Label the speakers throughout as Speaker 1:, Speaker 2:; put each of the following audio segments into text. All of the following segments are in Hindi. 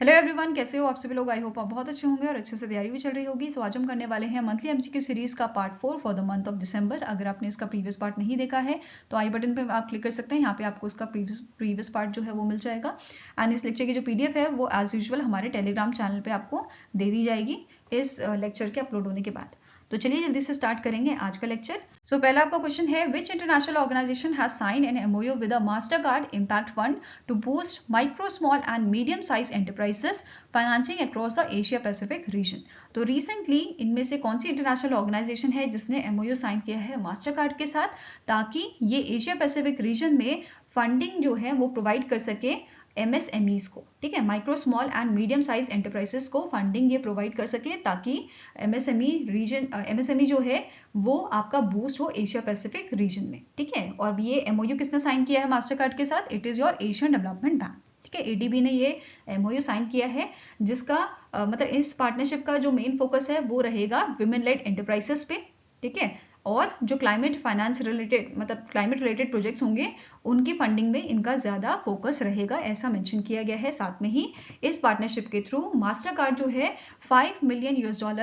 Speaker 1: हेलो एवरीवन, कैसे हो आप सभी लोग। आई होप आप बहुत अच्छे होंगे और अच्छे से तैयारी भी चल रही होगी। सो आज हम करने वाले हैं मंथली एमसीक्यू सीरीज का part 4 for the month of December. अगर आपने इसका प्रीवियस पार्ट नहीं देखा है तो आई बटन पे आप क्लिक कर सकते हैं। यहाँ पे आपको इसका प्रीवियस पार्ट जो है वो मिल जाएगा। एंड इस लेक्चर की जो पीडीएफ है वो एज यूजुअल हमारे टेलीग्राम चैनल पे आपको दे दी जाएगी इस लेक्चर के अपलोड होने के बाद। तो चलिए जल्दी से स्टार्ट करेंगे आज का लेक्चर। सो पहला आपका क्वेश्चन है, which international organisation has sign an MOU with a Mastercard impact fund to boost micro small and medium size enterprises financing across the Asia Pacific region. तो रिसेंटली इनमें से कौन सी इंटरनेशनल ऑर्गेनाइजेशन है जिसने एमओयू साइन किया है मास्टर कार्ड के साथ, ताकि ये एशिया पैसिफिक रीजन में फंडिंग जो है वो प्रोवाइड कर सके एमएसएमईज को। ठीक है, micro small and medium size enterprises को फंडिंग ये प्रोवाइड कर सके ताकि एमएसएमई जो है वो आपका बूस्ट हो एशिया पैसिफिक रीजन में। ठीक है, और ये एमओयू किसने साइन किया है मास्टर कार्ड के साथ? It is your Asian development bank. ठीक है, एडीबी ने ये एमओयू साइन किया है जिसका मतलब इस पार्टनरशिप का जो मेन फोकस है वो रहेगा विमेन लेड एंटरप्राइजेस पे। ठीक है, और जो क्लाइमेट फाइनेंस रिलेटेड मतलब क्लाइमेट रिलेटेड प्रोजेक्ट्स होंगे उनकी फंडिंग में इनका ज़्यादा फोकस रहेगा, ऐसा मेंशन किया गया है। साथ में ही इस पार्टनरशिप के थ्रू मास्टर कार्ड जो है $5 मिलियन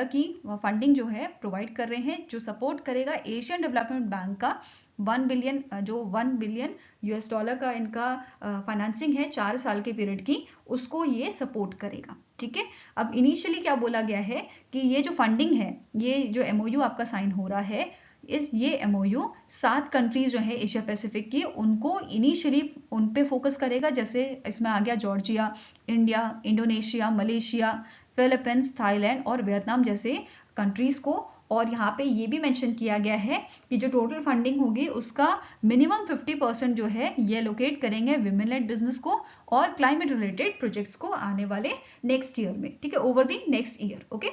Speaker 1: की फंडिंग जो है प्रोवाइड कर रहे हैं, जो सपोर्ट करेगा एशियन डेवलपमेंट बैंक का 1 बिलियन यूएस डॉलर का इनका फाइनेंसिंग है 4 साल के पीरियड की, उसको ये सपोर्ट करेगा। ठीक है, अब इनिशियली क्या बोला गया है कि ये जो फंडिंग है, ये जो एमओयू आपका साइन हो रहा है, ये एमओयू 7 कंट्रीज जो है एशिया पैसिफिक की उनको इनिशियली उन पे फोकस करेगा। जैसे इसमें आ गया Georgia, India, Indonesia, Malaysia, Philippines, Thailand और वियतनाम जैसे कंट्रीज को। और यहाँ पे ये भी मेंशन किया गया है कि जो टोटल फंडिंग होगी उसका मिनिमम 50% जो है ये लोकेट करेंगे विमेन लेड बिजनेस को और क्लाइमेट रिलेटेड प्रोजेक्ट्स को आने वाले नेक्स्ट ईयर में। ठीक है, over the next year. Okay,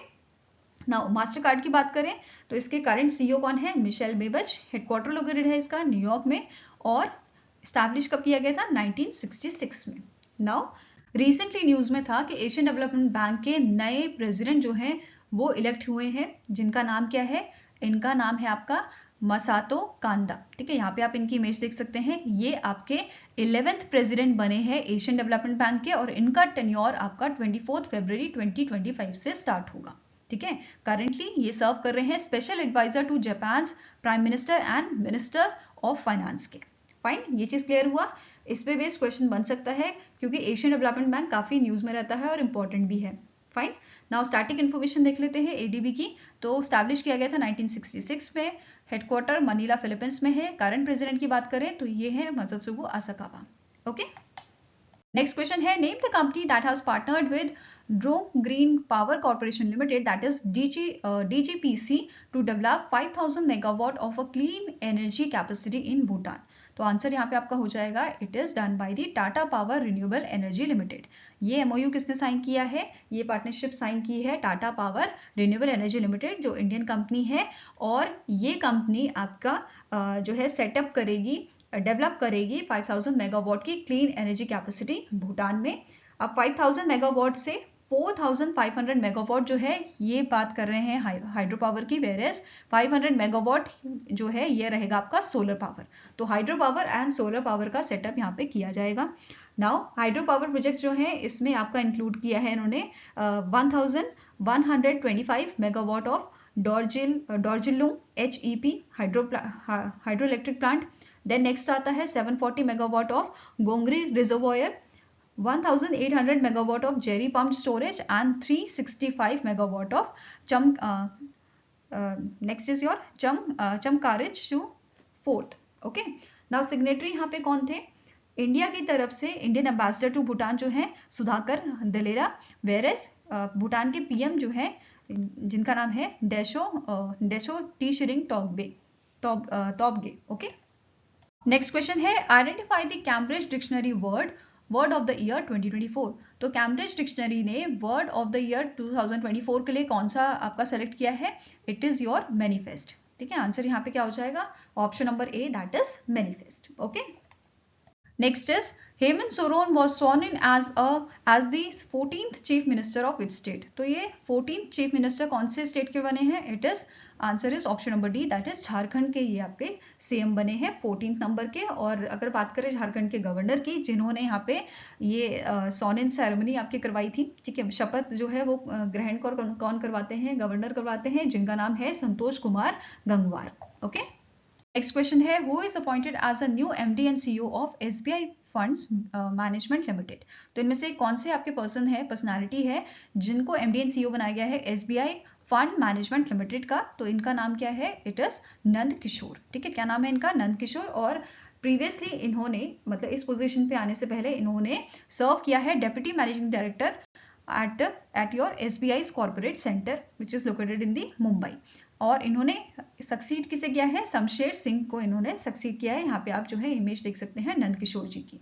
Speaker 1: now master card की बात करें तो इसके करंट सीईओ कौन है? मिशेल बेबज। हेडक्वार्टर लोकेटेड है इसका न्यूयॉर्क में और स्टैब्लिश कब किया गया था? 1966 में। नाउ रिसेंटली न्यूज में था कि एशियन डेवलपमेंट बैंक के नए प्रेसिडेंट जो हैं वो इलेक्ट हुए हैं, जिनका नाम क्या है? इनका नाम है आपका मसातो कांदा। ठीक है, यहाँ पे आप इनकी इमेज देख सकते हैं। ये आपके 11th प्रेसिडेंट बने हैं एशियन डेवलपमेंट बैंक के और इनका टेन्योर आपका 24 फरवरी 2025 से स्टार्ट होगा। ठीक है, करेंटली ये सर्व कर रहे हैं special adviser to Japan prime minister and minister of finance के। फाइन, ये चीज क्लियर हुआ। इस पे बेस्ड क्वेश्चन बन सकता है क्योंकि एशियन डेवलपमेंट बैंक काफी न्यूज में रहता है और इंपॉर्टेंट भी है। फाइन, नाउ स्टैटिक इन्फॉर्मेशन देख लेते हैं एडीबी की। तो स्टैब्लिश किया गया था 1966 में, हेडक्वार्टर मनीला फिलीपींस में है। करंट प्रेसिडेंट की बात करें तो ये है Masatsugu Asakawa. Okay, next question है, name the company that has partnered with Druk Green Power Corporation Limited that is DGPC to develop 5000 megawatt of a clean energy capacity in Bhutan. तो आंसर यहाँ पे आपका हो जाएगा it is done by the Tata Power Renewable Energy Limited. ये एमओयू किसने साइन किया है? ये पार्टनरशिप साइन की है Tata Power Renewable Energy Limited, जो इंडियन कंपनी है। और ये कंपनी आपका जो है सेटअप करेगी, डेवलप करेगी 5000 मेगावाट की क्लीन एनर्जी कैपेसिटी भूटान में। अब 5000 मेगावाट से 4500 मेगावाट जो है ये बात कर रहे हैं हाइड्रो पावर की, वेरेस 500 मेगावाट जो है ये रहेगा आपका सोलर पावर। तो hydro power and solar power का सेटअप यहाँ पे किया जाएगा। नाउ हाइड्रो पावर प्रोजेक्ट जो है इसमें आपका इंक्लूड किया है इन्होंने 1125 megawatt of Dorjilung HEP hydro electric plant. Then next आता है 740 megawatt of Gongri reservoir, 1800 megawatt of Jeri pump storage and 365 megawatt of next is your चमकारिज to fourth. Okay, now signatory यहाँ पे कौन थे? इंडिया की तरफ से इंडियन एम्बेसडर टू भूटान जो है सुधाकर दलेरा, वेरेस भूटान के पीएम जो है जिनका नाम है डेशो टीशरिंग टॉबगे। ओके, नेक्स्ट क्वेश्चन है, identify the Cambridge dictionary word of the year 2024। तो कैम्ब्रिज डिक्शनरी ने वर्ड ऑफ द ईयर 2024 के लिए कौन सा आपका सेलेक्ट किया है? It is your manifest. ठीक है, आंसर यहाँ पे क्या हो जाएगा? Option number A, that is manifest. Okay, next is Hemant Soren was sworn in as the 14th chief minister of which state. तो ये 14th चीफ मिनिस्टर कौन से स्टेट के बने हैं? It is answer is option number D, that is Jharkhand के ये आपके सीएम बने हैं 14th नंबर के। और अगर बात करें झारखंड के गवर्नर की, जिन्होंने यहाँ पे ये सॉन इन सेरेमनी आपके करवाई थी, ठीक है, शपथ जो है वो ग्रहण कौन करवाते हैं? गवर्नर करवाते हैं, जिनका नाम है Santosh Kumar Gangwar. Okay, next question है who is appointed as a new MD and CEO of SBI funds management limited. तो इनमें से कौन से आपके पर्सन है, पर्सनालिटी है, जिनको एमडी एंड सीईओ बनाया गया है एसबीआई फंड मैनेजमेंट लिमिटेड का? तो इनका नाम क्या है? It is Nand Kishore. ठीक है, क्या नाम है इनका? नंद किशोर। और प्रीवियसली इन्होंने, मतलब इस पोजीशन पे आने से पहले इन्होंने सर्व किया है deputy managing director at your SBI's corporate center which is located in the Mumbai। और इन्होंने सक्सीड किसे किया है? शमशेर सिंह को इन्होंने सक्सीड किया है। यहाँ पे आप जो है इमेज देख सकते हैं नंद किशोर जी की।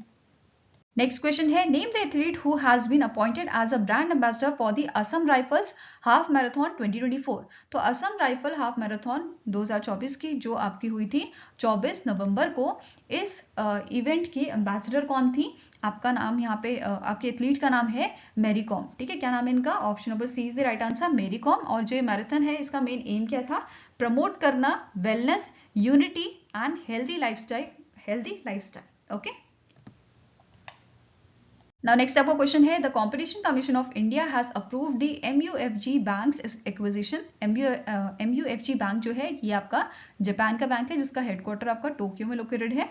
Speaker 1: नेक्स्ट क्वेश्चन है name the athlete who has been appointed as a brand ambassador for the Assam rifles half marathon 2024। तो असम राइफल हाफ मैराथन 2024 की जो आपकी हुई थी 24 नवंबर को, इस इवेंट की एम्बेसडर कौन थी? आपका नाम यहाँ पे आपके एथलीट का नाम है मैरी कॉम। ठीक है, क्या नाम है इनका? Option number C is the right answer, Mary Kom. और जो ये मैराथन है इसका मेन एम क्या था? प्रमोट करना wellness, unity and healthy lifestyle. Okay, Now next आपका क्वेश्चन है the competition commission of India has approved the MUFG banks acquisition. MUFG bank जो है ये आपका जापान का बैंक है, जिसका हेडक्वार्टर आपका टोक्यो में लोकेटेड है।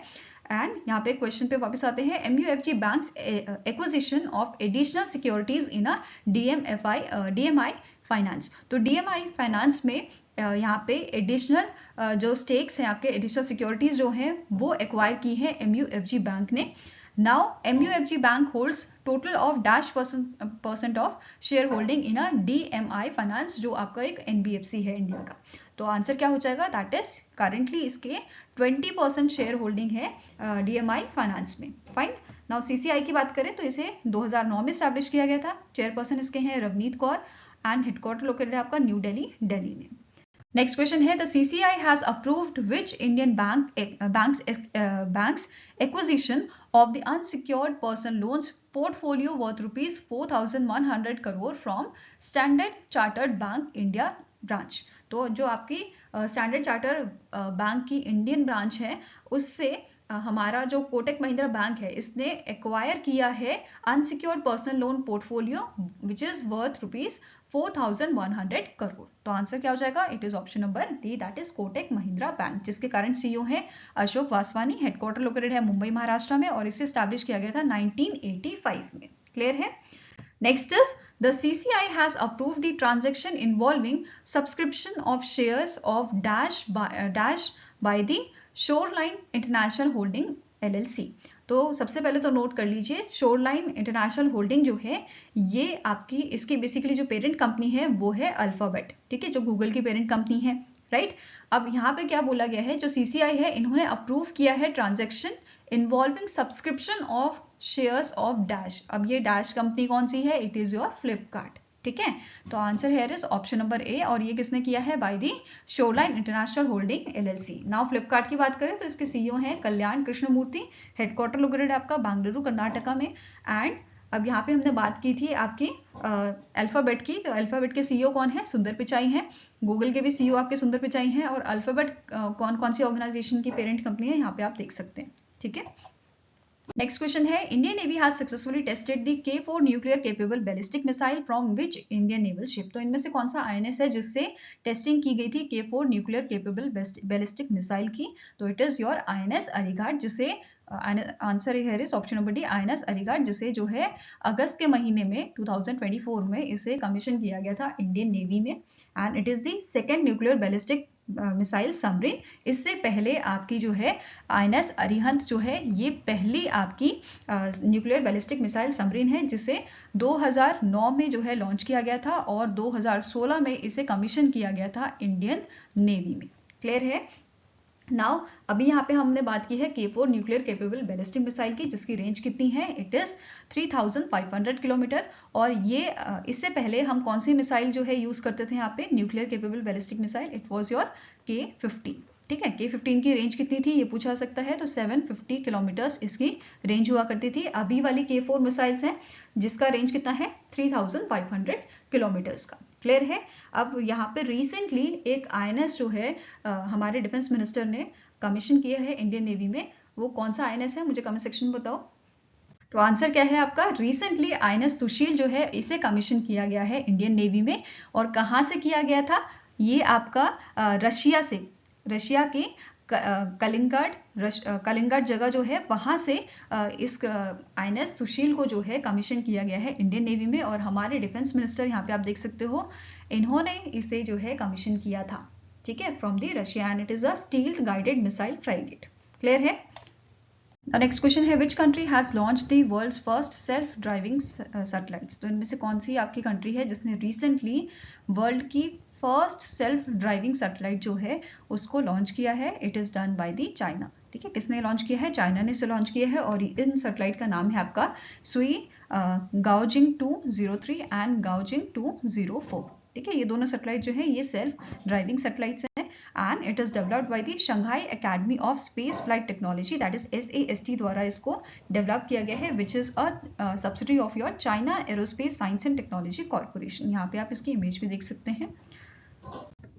Speaker 1: एंड यहाँ पे क्वेश्चन पे वापस आते हैं, MUFG banks acquisition of additional securities in a DMI finance. तो DMI फाइनेंस में यहाँ पे एडिशनल जो स्टेक्स हैं, आपके एडिशनल सिक्योरिटीज जो हैं वो एक्वायर की है MUFG बैंक ने। Now MUFG Bank holds total of -% of shaare holding in a DMI Finance, जो आपका एक NBFC है इंडिया का। तो आंसर क्या हो जाएगा? दैट इज करेंटली इसके 20% शेयर होल्डिंग है DMI फाइनेंस में। फाइन। नाउ CCI की बात करें तो इसे 2009 में स्टैब्लिश किया गया था। चेयरपर्सन इसके हैं Ravneet Kaur and headquarter located है आपका न्यू दिल्ली में। नेक्स्ट क्वेश्चन है the CCI has approved which Indian banks acquisition of the unsecured person loans portfolio worth rupees 4,100 crore from Standard Chartered Bank India branch। तो जो आपकी स्टैंडर्ड चार्टर बैंक की इंडियन ब्रांच है, उससे हमारा जो कोटक महिंद्रा बैंक है इसने एक्वायर किया है unsecured person loan portfolio which is worth rupees 4,100 crore. तो आंसर क्या हो जाएगा? It is option number D, that is Kotak Mahindra bank, जिसके करंट सीईओ है अशोक वासवानी। हेडक्वार्टर लोकेटेड है मुंबई महाराष्ट्र में और इसे स्टैब्लिश किया गया था 1985 में। क्लियर है? Next is the CCI has approved the transaction involving subscription of shares of Dash by the Shoreline International Holding LLC। तो सबसे पहले तो नोट कर लीजिए, शोरलाइन इंटरनेशनल होल्डिंग जो है ये आपकी, इसकी बेसिकली जो पेरेंट कंपनी है वो है अल्फाबेट। ठीक है, जो गूगल की पेरेंट कंपनी है, राइट। अब यहाँ पे क्या बोला गया है, जो CCI है इन्होंने अप्रूव किया है transaction involving subscription of shares of dash. अब ये डैश कंपनी कौन सी है? It is your Flipkart. ठीक है, तो answer here is option number ए, और ये किसने किया है? By the shoreline international holding LLC। Now Flipkart की बात करें तो इसके सीईओ हैं कल्याण कृष्णमूर्ति। हेडक्वार्टर लोकेटेड आपका बेंगलुरु कर्नाटका में। एंड अब यहाँ पे हमने बात की थी आपकी अल्फाबेट की, तो अल्फाबेट के सीईओ कौन है? सुंदर पिचाई हैं। गूगल के भी सीईओ आपके सुंदर पिचाई हैं। और अल्फाबेट कौन कौन सी ऑर्गेनाइजेशन की पेरेंट कंपनी है यहाँ पे आप देख सकते हैं। ठीक है, नेक्स्ट क्वेश्चन है Indian navy has successfully tested the K4 nuclear capable ballistic missile from which Indian naval ship. तो इनमें से कौन सा INS है जिससे टेस्टिंग की गई थी K4 nuclear capable ballistic missile की? तो इट इज योर INS अलीघाट, जिसे answer here is option number D, INS अलीघाट, जिसे जो है अगस्त के महीने में 2024 में इसे कमीशन किया गया था इंडियन नेवी में। And it is the second nuclear ballistic missile submarine. इससे पहले आपकी जो है INS अरिहंत जो है ये पहली आपकी न्यूक्लियर बैलिस्टिक मिसाइल सबमरीन है, जिसे 2009 में जो है लॉन्च किया गया था और 2016 में इसे कमीशन किया गया था इंडियन नेवी में। क्लियर है? नाउ अभी यहाँ पे हमने बात की है K4 nuclear capable ballistic missile की, जिसकी रेंज कितनी है? It is 3500 kilometre. और ये इससे पहले हम कौन सी मिसाइल जो है यूज करते थे यहाँ पे nuclear capable ballistic missile? It was your K50। ठीक है। K15 की रेंज कितनी थी ये पूछा सकता है, तो 750 किलोमीटर्स इसकी रेंज हुआ करती थी। अभी वाली K4 मिसाइल्स हैं जिसका रेंज कितना है 3500 किलोमीटर्स का। क्लियर है। अब यहाँ पे रिसेंटली एक INS जो है हमारे डिफेंस मिनिस्टर ने कमीशन किया है इंडियन नेवी में। वो कौन सा INS है मुझे कमेंट सेक्शन में बताओ। तो आंसर क्या है आपका, रिसेंटली INS तुशील जो है इसे कमीशन किया गया है इंडियन नेवी में। और कहाँ से किया गया था, ये आपका रशिया से, रशिया के कलिंगड जगह जो है वहां से इस INS तुशील को जो है कमीशन किया गया है इंडियन नेवी में। और हमारे डिफेंस मिनिस्टर यहाँ पे आप देख सकते हो, इन्होंने इसे जो है कमीशन किया था, ठीक है, from the Russia, and it is a stealth guided missile frigate. Clear है। नेक्स्ट क्वेश्चन है, which country has launch the world's first self driving satellites. तो इनमें से कौन सी आपकी कंट्री है जिसने रिसेंटली वर्ल्ड की फर्स्ट सेल्फ ड्राइविंग सैटेलाइट जो है उसको लॉन्च किया है। It is done by the China. ठीक है, किसने लॉन्च किया है, चाइना ने इसे लॉन्च किया है। और इन सैटेलाइट का नाम है आपका सुई गाओजिंग 203 एंड गाओजिंग 204। ठीक है, ये दोनों सैटेलाइट जो है ये सेल्फ ड्राइविंग सैटेलाइट्स हैं, and it is developed by the Shanghai Academy of Space Flight Technology, that is SAST द्वारा इसको डेवलप किया गया है, which is a subsidiary of your China Aerospace Science and Technology Corporation। यहाँ पे आप इसकी इमेज भी देख सकते हैं।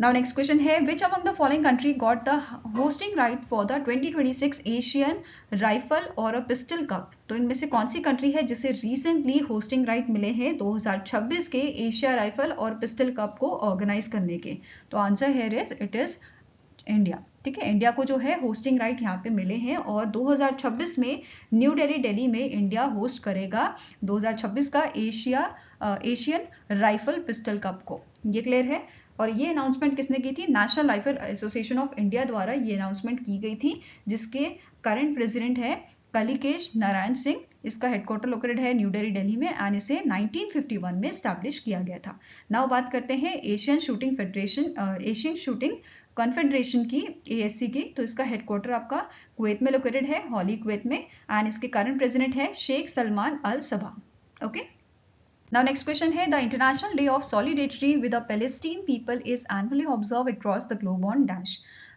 Speaker 1: Now next question है, which among the following country got the hosting right for the 2026 Asian Rifle or a Pistol Cup। तो इनमें से कौन सी कंट्री है जिसे रिसेंटली होस्टिंग राइट मिले हैं 2026 के एशिया राइफल और पिस्टल कप को ऑर्गेनाइज करने के। तो answer here is it is India. ठीक है, इंडिया को जो है होस्टिंग राइट यहाँ पे मिले हैं और 2026 में न्यू दिल्ली में इंडिया होस्ट करेगा 2026 का एशियन राइफल पिस्टल कप को। ये क्लियर है। और ये अनाउंसमेंट किसने की थी, national rifle association of India द्वारा ये अनाउंसमेंट की गई थी, जिसके करंट प्रेसिडेंट है कलिकेश नारायण सिंह। इसका हेडक्वार्टर लोकेटेड है न्यू दिल्ली में एंड इसे 1951 में स्टैब्लिश किया गया था। नाउ बात करते हैं Asian shooting federation, Asian shooting confederation की, ASC की। तो इसका हेडक्वार्टर आपका कुवैत में लोकेटेड है, हॉली कुवैत में, एंड इसके करंट प्रेसिडेंट है शेख सलमान अल सबा। ओके। Now next question है, the International Day of Solidarity with the Palestinian people is annually observed across the globe on dash।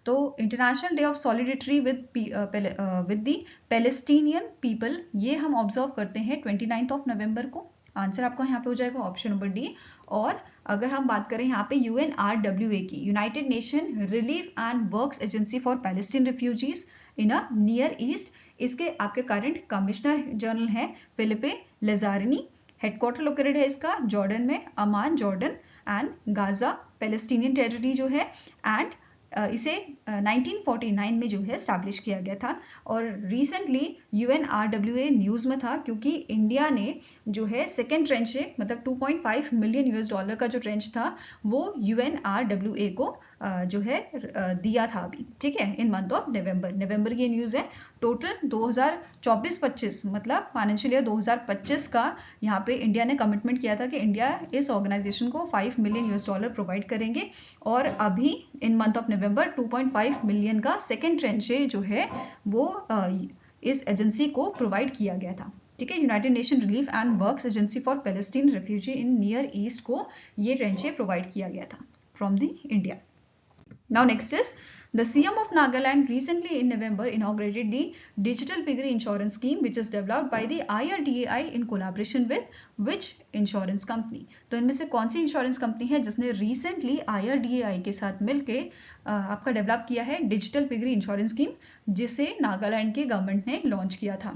Speaker 1: तो international day of solidarity with the Palestinian people ये हम ऑब्जर्व करते हैं 29 नवंबर को। आंसर आपका यहाँ पे हो जाएगा ऑप्शन नंबर डी। और अगर हम बात करें यहाँ पे UNRWA की, United Nation relief and works agency for Palestine refugees in a near east, इसके आपके करंट कमिश्नर जनरल हैं फिलिपे लेजारिनी। हेडक्वार्टर लोकेटेड है इसका जॉर्डन में, Amman Jordan, and Gaza Palestinian territory जो है, एंड इसे 1949 में जो है स्टैब्लिश किया गया था। और रिसेंटली UNRWA न्यूज़ में था क्योंकि इंडिया ने जो है सेकेंड ट्रेंच से, मतलब $2.5 मिलियन US का जो ट्रेंच था वो UNRWA को जो है दिया था अभी। ठीक है, इन मंथ ऑफ नवंबर की न्यूज़ है। टोटल 2024-25 मतलब फाइनेंशियल ईयर 2025 का यहाँ पे इंडिया ने कमिटमेंट किया था कि इंडिया इस ऑर्गेनाइजेशन को $5 मिलियन प्रोवाइड करेंगे। और अभी इन मंथ ऑफ नवंबर 2.5 मिलियन का सेकेंड ट्रेंच जो है वो इस एजेंसी को प्रोवाइड किया गया था। ठीक है, United Nation relief and works agency for Palestine refugee in near east को ये ट्रेंच प्रोवाइड किया गया था from the India. Now next is the CM of Nagaland recently in November inaugurated the Digital Piggery Insurance Scheme which is developed by the IRDAI in collaboration with which insurance company। तो इनमें से कौन सी इंश्योरेंस कंपनी है जिसने रिसेंटली IRDAI के साथ मिलके आपका डेवलप किया है डिजिटल पिगरी इंश्योरेंस स्कीम, जिसे नागालैंड के गवर्नमेंट ने लॉन्च किया था,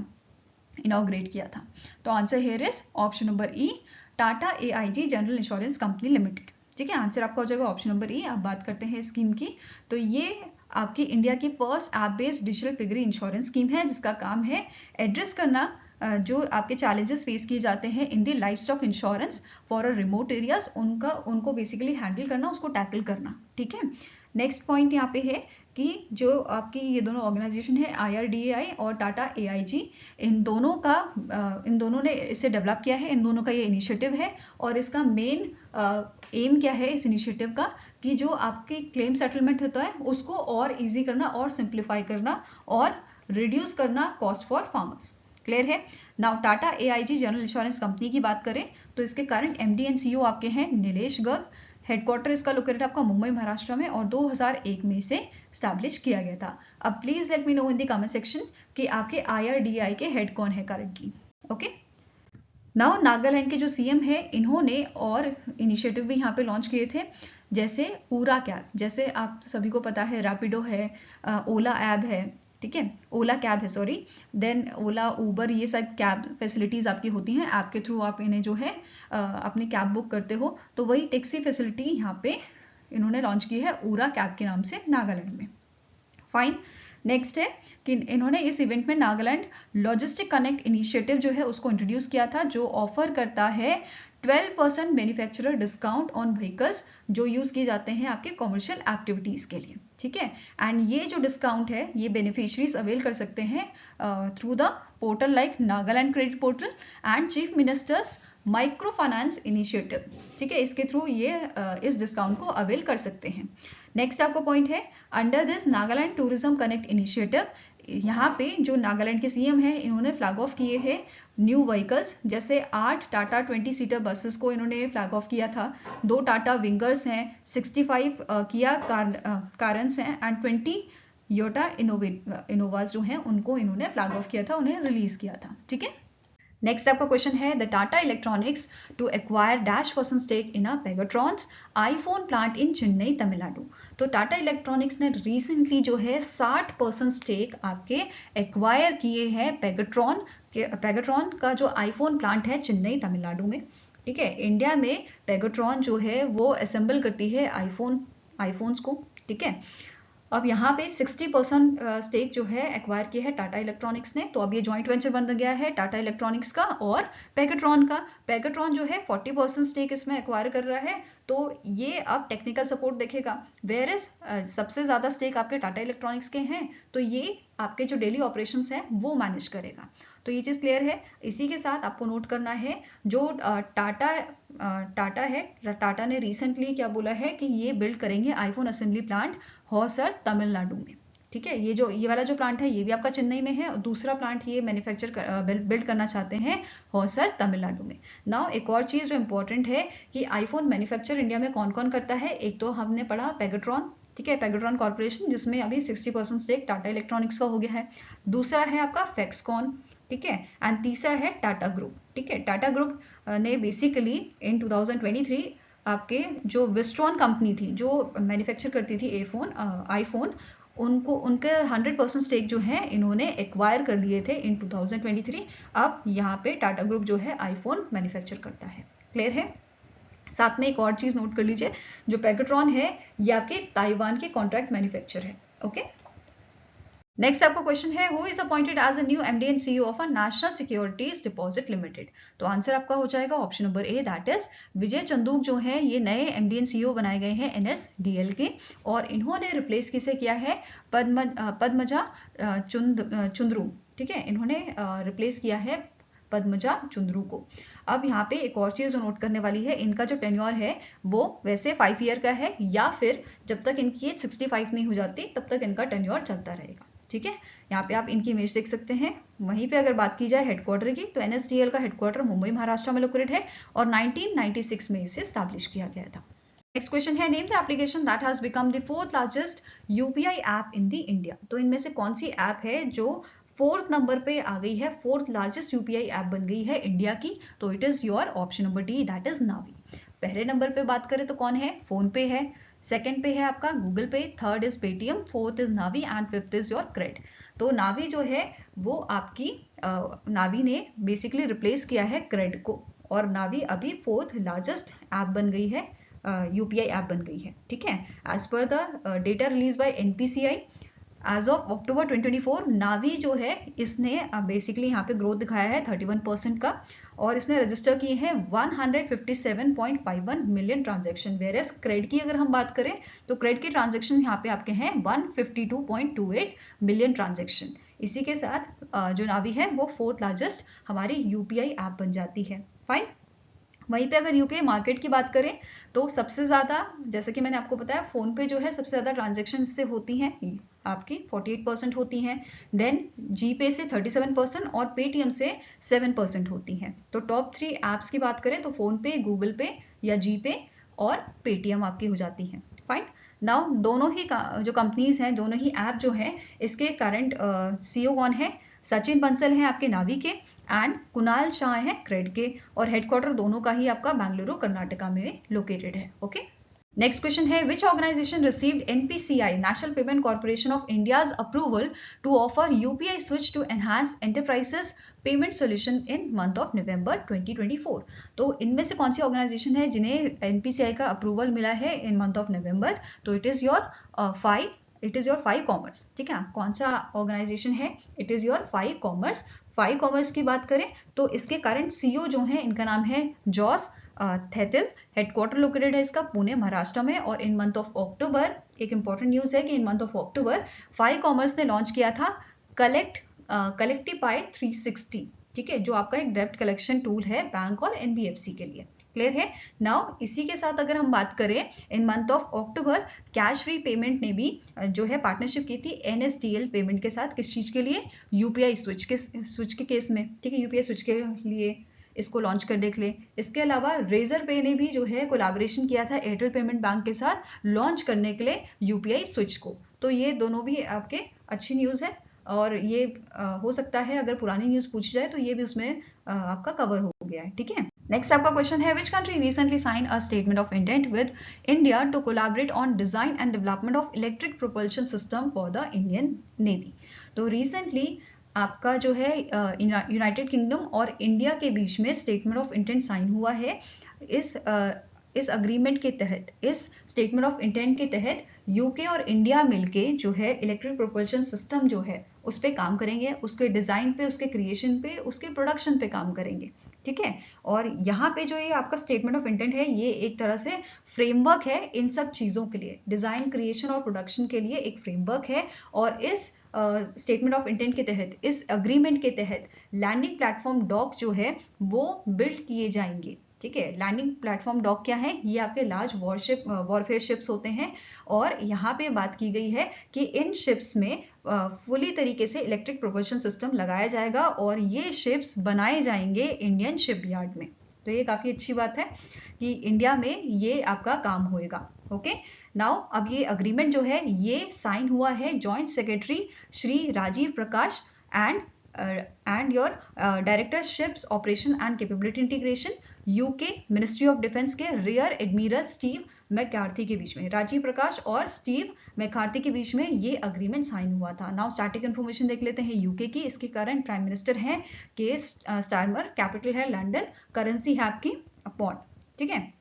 Speaker 1: इनॉग्रेट किया था। तो answer here is option number E, Tata AIG general insurance company limited. ठीक है, आंसर आपका हो जाएगा ऑप्शन नंबर ई। अब बात करते हैं स्कीम की। तो ये आपकी इंडिया की first app based digital piggery insurance scheme है जिसका काम है एड्रेस करना जो आपके चैलेंजेस फेस किए जाते हैं in the livestock insurance for a remote areas, उनको बेसिकली हैंडल करना, उसको टैकल करना। ठीक है, नेक्स्ट पॉइंट यहाँ पे है कि जो आपकी ये दोनों ऑर्गेनाइजेशन है IRDAI और टाटा AIG, इन दोनों ने इसे डेवलप किया है, इन दोनों का ये इनिशिएटिव है। और इसका मेन एम क्या है इस इनिशिएटिव का कि जो आपके क्लेम सेटलमेंट होता है उसको और इजी करना और सिंप्लीफाई करना और रिड्यूस करना कॉस्ट फॉर फार्मर्स। क्लियर है। Now Tata AIG general insurance company की बात करें तो इसके करंट MD एंड CEO आपके हैं नीलेश गर्ग। हेडक्वार्टर इसका लोकेटेड आपका मुंबई महाराष्ट्र में और 2001 में इसे स्टैब्लिश किया गया था। अब please let me know in the comment section कि आपके IRDAI के हेड कौन है करंटली। ओके, नाउ नागालैंड के जो सीएम है इन्होंने और इनिशिएटिव भी यहाँ पे लॉन्च किए थे, जैसे पूरा कैब, जैसे आप सभी को पता है रैपिडो है, ओला ऐप है, ठीक है, ओला कैब है सॉरी, देन ओला उबर, ये सब कैब फैसिलिटीज़ आपकी होती हैं, ऐप के थ्रू आप इन्हें जो है अपनी कैब बुक करते हो, तो वही टैक्सी फैसिलिटी यहाँ पे इन्होंने लॉन्च की है ओला कैब के नाम से नागालैंड में। फाइन, नेक्स्ट है कि इन्होंने इस इवेंट में नागालैंड लॉजिस्टिक कनेक्ट इनिशिएटिव जो है उसको इंट्रोड्यूस किया था, जो ऑफर करता है 12% मैन्युफैक्चरर डिस्काउंट ऑन व्हीकल्स जो यूज किए जाते हैं आपके कॉमर्शियल एक्टिविटीज के लिए, ठीक है। एंड ये जो डिस्काउंट है ये बेनिफिशरीज अवेल कर सकते हैं through the portal like Nagaland credit portal and chief ministers micro finance initiative, ठीक है, इसके थ्रू ये इस डिस्काउंट को अवेल कर सकते हैं। नेक्स्ट आपका पॉइंट है under this Nagaland tourism connect initiative, यहाँ पे जो नागालैंड के सीएम है इन्होंने फ्लैग ऑफ किए हैं न्यू व्हीकल्स, जैसे 8 टाटा 20 सीटर बसेस को इन्होंने फ्लैग ऑफ किया था, 2 टाटा विंगर्स हैं, 65 किया कारन्स हैं एंड 20 योटा इनोवास जो हैं उनको इन्होंने फ्लैग ऑफ किया था, उन्हें रिलीज किया था, ठीक है। नेक्स्ट आपका क्वेश्चन है the Tata Electronics to acquire -% stake in a Pegatron's iPhone plant in Chennai Tamil Nadu. तो टाटा इलेक्ट्रॉनिक्स ने रिसेंटली जो है 60% स्टेक आपके एक्वायर किए हैं पेगाट्रॉन का जो आईफोन प्लांट है चेन्नई तमिलनाडु में, ठीक है। इंडिया में पेगाट्रॉन जो है वो असेंबल करती है आईफोन्स को, ठीक है। अब यहाँ पे 60% स्टेक जो है एक्वायर किया है टाटा इलेक्ट्रॉनिक्स ने, तो अब ये जॉइंट वेंचर बन गया है टाटा इलेक्ट्रॉनिक्स का और पेगाट्रॉन का। पेगाट्रॉन जो है 40% स्टेक इसमें एक्वायर कर रहा है, तो ये अब टेक्निकल सपोर्ट देखेगा, वेयर इज सबसे ज़्यादा स्टेक आपके टाटा इलेक्ट्रॉनिक्स के हैं, तो ये आपके जो डेली ऑपरेशंस हैं वो मैनेज करेगा। तो ये चीज़ क्लियर है। इसी के साथ आपको नोट करना है जो टाटा ने रिसेंटली क्या बोला है कि ये बिल्ड करेंगे आईफोन असेंबली प्लांट होसर तमिलनाडु में, ठीक है। ये वाला जो प्लांट है ये भी आपका चेन्नई में है और दूसरा प्लांट ये बिल्ड करना चाहते हैं होसर तमिलनाडु में। नाउ एक और चीज़ जो इंपॉर्टेंट है कि आईफोन मैन्युफैक्चर इंडिया में कौन कौन करता है, एक तो हमने पढ़ा पेगाट्रॉन, ठीक है, पेगाट्रॉन कॉर्पोरेशन जिसमें अभी 60% स्टेक टाटा इलेक्ट्रॉनिक्स का हो गया है, दूसरा है आपका फैक्सकॉन, ठीक है, एंड तीसरा है टाटा ग्रुप, ठीक है। टाटा ग्रुप ने बेसिकली इन 2023 आपके जो विस्ट्रॉन कंपनी थी जो मैन्युफैक्चर करती थी आईफोन, उनके 100% स्टेक जो है इन्होंने एक्वायर कर लिए थे इन 2023। अब यहाँ पे टाटा ग्रुप जो है आईफोन मैन्युफैक्चर करता है, क्लियर है। साथ में एक और चीज नोट कर लीजिए, जो पेगाट्रॉन है ये आपके ताइवान के कॉन्ट्रैक्ट मैन्युफैक्चर है, ओके। नेक्स्ट आपका क्वेश्चन है who is appointed as a new MD and CEO of a national securities depository limited. तो आंसर आपका हो जाएगा option number A, that is Vijay Chandook जो है ये नए MD एंड CEO बनाए गए हैं NSDL के, और इन्होंने रिप्लेस किसे किया है, पद्मजा चुंद्रू, ठीक है, इन्होंने रिप्लेस किया है पद्मजा चुंद्रू को। अब यहाँ पे एक और चीज नोट करने वाली है, इनका जो टेन्योर है वो वैसे 5 ईयर का है, या फिर जब तक इनकी एज 65 नहीं हो जाती तब तक इनका टेन्योर चलता रहेगा, ठीक है। यहाँ पे आप इनकी इमेज देख सकते हैं। वहीं पे अगर बात की जाए हेडक्वार्टर की, तो NSDL का हेडक्वार्टर मुंबई महाराष्ट्र में लोकेटेड है और 1996 में इसे स्टैब्लिश किया गया था। नेक्स्ट क्वेश्चन है name the application that has become the 4th largest UPI app in the India. तो इनमें से कौन सी ऐप है जो 4th नंबर पे आ गई है, 4th लार्जेस्ट UPI ऐप बन गई है इंडिया की, तो it is your option number D, that is Navi. पहले नंबर पे बात करें तो कौन है, फोन पे है, सेकंड पे है आपका Google Pay, third is Paytm, fourth is Navi and fifth is your CRED. तो नावी जो है वो आपकी नावी ने बेसिकली रिप्लेस किया है क्रेड को, और नावी अभी 4th लार्जेस्ट ऐप बन गई है, UPI ऐप बन गई है, ठीक है। As per the data release by NPCI as of October 2024, Navi जो है इसने बेसिकली यहाँ पे ग्रोथ दिखाया है 31% का, और इसने रजिस्टर किए हैं 157.51 million transaction, whereas CRED की अगर हम बात करें तो क्रेड के ट्रांजेक्शन यहाँ पे आपके हैं 152.28 मिलियन ट्रांजेक्शन। इसी के साथ जो नावी है वो 4th लार्जेस्ट हमारी UPI ऐप बन जाती है, फाइन। वहीं पे अगर UPI मार्केट की बात करें तो सबसे ज़्यादा, जैसे कि मैंने आपको बताया, फ़ोन पे जो है सबसे ज़्यादा ट्रांजेक्शन इससे होती हैं आपकी 48% होती हैं, देन GPay से 37% और पेटीएम से 7% होती हैं। तो टॉप 3 ऐप्स की बात करें तो फ़ोन पे, गूगल पे या GPay और पेटीएम आपकी हो जाती है। फाइन। नाउ दोनों ही जो कंपनीज हैं, दोनों ही ऐप जो है, इसके करंट सीईओ कौन है? सचिन बंसल हैं आपके नावी के, एंड कुणाल शाह हैं क्रेड के, और हेडक्वार्टर दोनों का ही आपका बेंगलुरु कर्नाटका में लोकेटेड है। ओके। नेक्स्ट क्वेश्चन है, which organisation received NPCI national payment corporation of India's approval to offer UPI switch to enhance enterprises payment solution in month of November 2024? तो इनमें से कौन सी ऑर्गेनाइजेशन है जिन्हें एनपीसीआई का अप्रूवल मिला है इन मंथ ऑफ नवंबर? तो it is your Phi Commerce. ठीक है, कौन सा ऑर्गेनाइजेशन है? It is your Phi Commerce. Phi Commerce की बात करें तो इसके करंट सीईओ जो है, इनका नाम है जॉस थेतिल। हेडक्वार्टर लोकेटेड है इसका पुणे महाराष्ट्र में, और इन मंथ ऑफ अक्टूबर, एक इंपॉर्टेंट न्यूज है कि इन month of October five commerce ने लॉन्च किया था कलेक्टिपाई 360। ठीक है, जो आपका एक डेब्ट कलेक्शन टूल है बैंक और एनबीएफसी के लिए। क्लियर है? नाउ इसी के साथ अगर हम बात करें, इन month of October cash free payment ने भी जो है पार्टनरशिप की थी एनएसडीएल पेमेंट के साथ। किस चीज के लिए? यूपीआई स्विच के केस में। ठीक है, यूपीआई स्विच के लिए इसको लॉन्च करने के लिए। इसके अलावा रेजर पे ने भी जो है कोलैबोरेशन किया था एयरटेल पेमेंट बैंक के साथ लॉन्च करने के लिए यूपीआई स्विच को। तो ये दोनों भी आपके अच्छी न्यूज़ है, और ये हो सकता है अगर पुरानी न्यूज़ पूछी जाए तो ये भी उसमें आपका कवर हो गया है। ठीक है। नेक्स्ट आपका क्वेश्चन है, which country recently sign a statement of intent with India to collaborate on design and development of electric propulsion system for the Indian navy? तो रिसेंटली आपका जो है यूनाइटेड किंगडम और इंडिया के बीच में स्टेटमेंट ऑफ इंटेंट साइन हुआ है। इस अग्रीमेंट के तहत, इस स्टेटमेंट ऑफ इंटेंट के तहत यूके और इंडिया मिलके जो है इलेक्ट्रिक प्रोपल्शन सिस्टम जो है उस पर काम करेंगे, उसके डिज़ाइन पे, उसके क्रिएशन पे, उसके प्रोडक्शन पे काम करेंगे। ठीक है, और यहाँ पे जो ये आपका स्टेटमेंट ऑफ इंटेंट है, ये एक तरह से फ्रेमवर्क है इन सब चीज़ों के लिए, डिज़ाइन, क्रिएशन और प्रोडक्शन के लिए एक फ्रेमवर्क है। और इस स्टेटमेंट ऑफ इंटेंट के तहत, इस अग्रीमेंट के तहत लैंडिंग प्लेटफॉर्म डॉक जो है वो बिल्ड किए जाएंगे। ठीक है, लैंडिंग प्लेटफॉर्म डॉक क्या है? ये आपके लार्ज वॉरफेयर शिप्स होते हैं, और यहाँ पे बात की गई है कि इन शिप्स में फुली तरीके से इलेक्ट्रिक प्रोपल्शन सिस्टम लगाया जाएगा, और ये शिप्स बनाए जाएंगे इंडियन शिपयार्ड में। तो ये काफ़ी अच्छी बात है कि इंडिया में ये आपका काम होएगा। ओके। नाउ अब ये अग्रीमेंट जो है ये साइन हुआ है joint secretary Shri Rajeev Prakash and your director ships operation and capability integration UK ministry of defence के रियर एडमिरल स्टीव मैकार्थी के बीच में। राजीव प्रकाश और स्टीव मैकार्थी के बीच में ये अग्रीमेंट साइन हुआ था। नाउ स्टैटिक इन्फॉर्मेशन देख लेते हैं यूके की। इसके करंट प्राइम मिनिस्टर हैं के स्टारमर, कैपिटल है लंदन, करेंसी है आपकी पॉन्ड। ठीक है,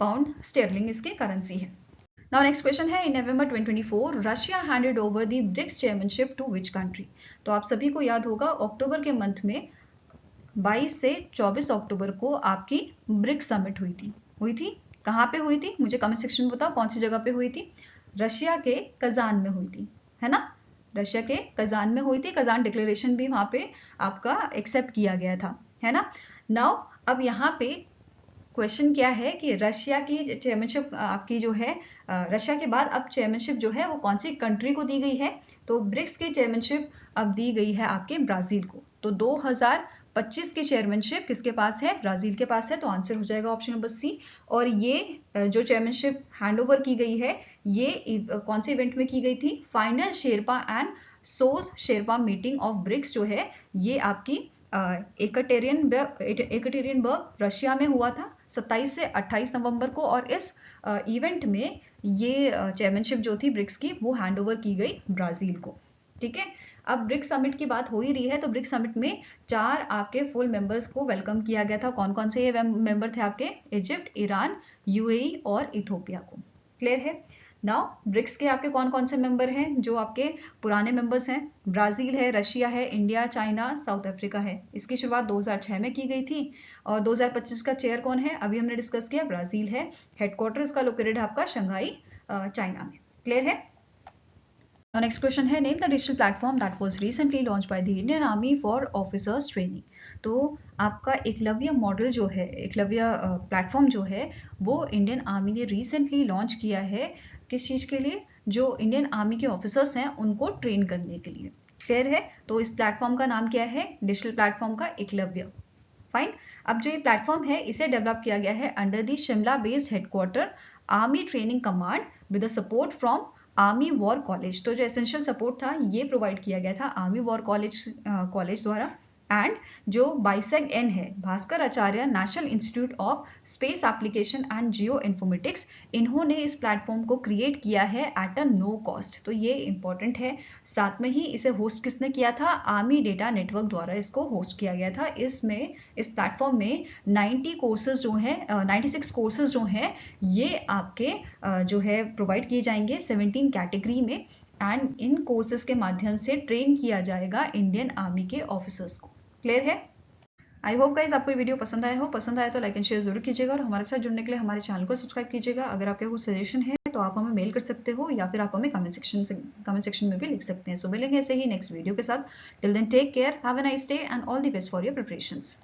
Speaker 1: पाउंड स्टेरलिंग इसकी करेंसी है। Now next question है, in November 2024 Russia handed over the BRICS chairmanship to which country? तो आप सभी को याद होगा अक्टूबर के मंथ में 22 से 24 अक्टूबर को आपकी ब्रिक्स समिट हुई थी। कहाँ पे हुई थी? मुझे कमेंट सेक्शन में बताओ कौन सी जगह पे हुई थी? रशिया के कजान में हुई थी, है ना? रशिया के कजान में हुई थी। कजान डिक्लेरेशन भी वहाँ पे आपका एक्सेप्ट किया गया था, है ना? नाउ अब यहाँ पे क्वेश्चन क्या है कि रशिया की चेयरमैनशिप आपकी जो है, रशिया के बाद अब चेयरमैनशिप जो है वो कौन सी कंट्री को दी गई है? तो ब्रिक्स की चेयरमैनशिप अब दी गई है आपके ब्राजील को। तो 2025 की चेयरमैनशिप किसके पास है? ब्राजील के पास है। तो आंसर हो जाएगा ऑप्शन नंबर सी। और ये जो चेयरमैनशिप हैंडओवर की गई है, ये कौन से इवेंट में की गई थी? Final sherpa and sous sherpa meeting of BRICS जो है ये आपकी एकटेरियनबर्ग रशिया में हुआ था 27 से 28 नवंबर को। और इस इवेंट में ये चेयरमैनशिप जो थी ब्रिक्स की वो हैंडओवर की गई ब्राजील को। ठीक है, अब ब्रिक्स समिट की बात हो ही रही है तो ब्रिक्स समिट में 4 आपके फुल मेंबर्स को वेलकम किया गया था। कौन कौन से ये मेंबर थे आपके? इजिप्ट, ईरान, यूएई और इथोपिया को। क्लियर है? नाउ ब्रिक्स के आपके कौन कौन से मेंबर हैं जो आपके पुराने मेंबर्स हैं? ब्राजील है, रशिया है, इंडिया, चाइना, साउथ अफ्रीका है। इसकी शुरुआत 2006 में की गई थी। और 2025 का चेयर कौन है? अभी हमने डिस्कस किया, ब्राजील है। हेडक्वार्टर इसका लोकेटेड है आपका शंघाई चाइना में। क्लियर है? नेक्स्ट क्वेश्चन है, name the digital platform that was recently launch by the Indian army for officers training. तो आपका एकलव्य मॉडल जो है, एकलव्य प्लेटफॉर्म जो है वो इंडियन आर्मी ने रिसेंटली लॉन्च किया है। किस चीज़ के लिए? जो इंडियन आर्मी के ऑफिसर्स हैं उनको ट्रेन करने के लिए। क्लियर है? तो इस प्लेटफॉर्म का नाम क्या है? डिजिटल प्लेटफॉर्म का एकलव्य। फाइन। अब जो ये प्लेटफॉर्म है इसे डेवलप किया गया है under the Shimla based headquarter army training command with support from army war college. तो जो एसेंशियल सपोर्ट था ये प्रोवाइड किया गया था आर्मी वॉर कॉलेज द्वारा। एंड जो बाइसेग एन है, Bhaskaracharya national institute of space application and geoinformatics, इन्होंने इस प्लेटफॉर्म को क्रिएट किया है एट अ नो कॉस्ट। तो ये इंपॉर्टेंट है। साथ में ही इसे होस्ट किसने किया था? आर्मी डेटा नेटवर्क द्वारा इसको होस्ट किया गया था। इसमें इस प्लेटफॉर्म में 90 कोर्सेज जो हैं 96 कोर्सेज जो हैं ये आपके जो है प्रोवाइड किए जाएंगे 17 कैटेगरी में। एंड इन कोर्सेज के माध्यम से ट्रेन किया जाएगा इंडियन आर्मी के ऑफिसर्स को। क्लियर है? आई होप गाइज आपको ये वीडियो पसंद आया तो लाइक एंड शेयर जरूर कीजिएगा और हमारे साथ जुड़ने के लिए हमारे चैनल को सब्सक्राइब कीजिएगा। अगर आपके कुछ सजेशन है तो आप हमें मेल कर सकते हो या फिर आप हमें कमेंट सेक्शन में भी लिख सकते हैं। सो मिलेंगे ऐसे ही नेक्स्ट वीडियो के साथ। Till then take care, have a nice day and all the best for your preparations.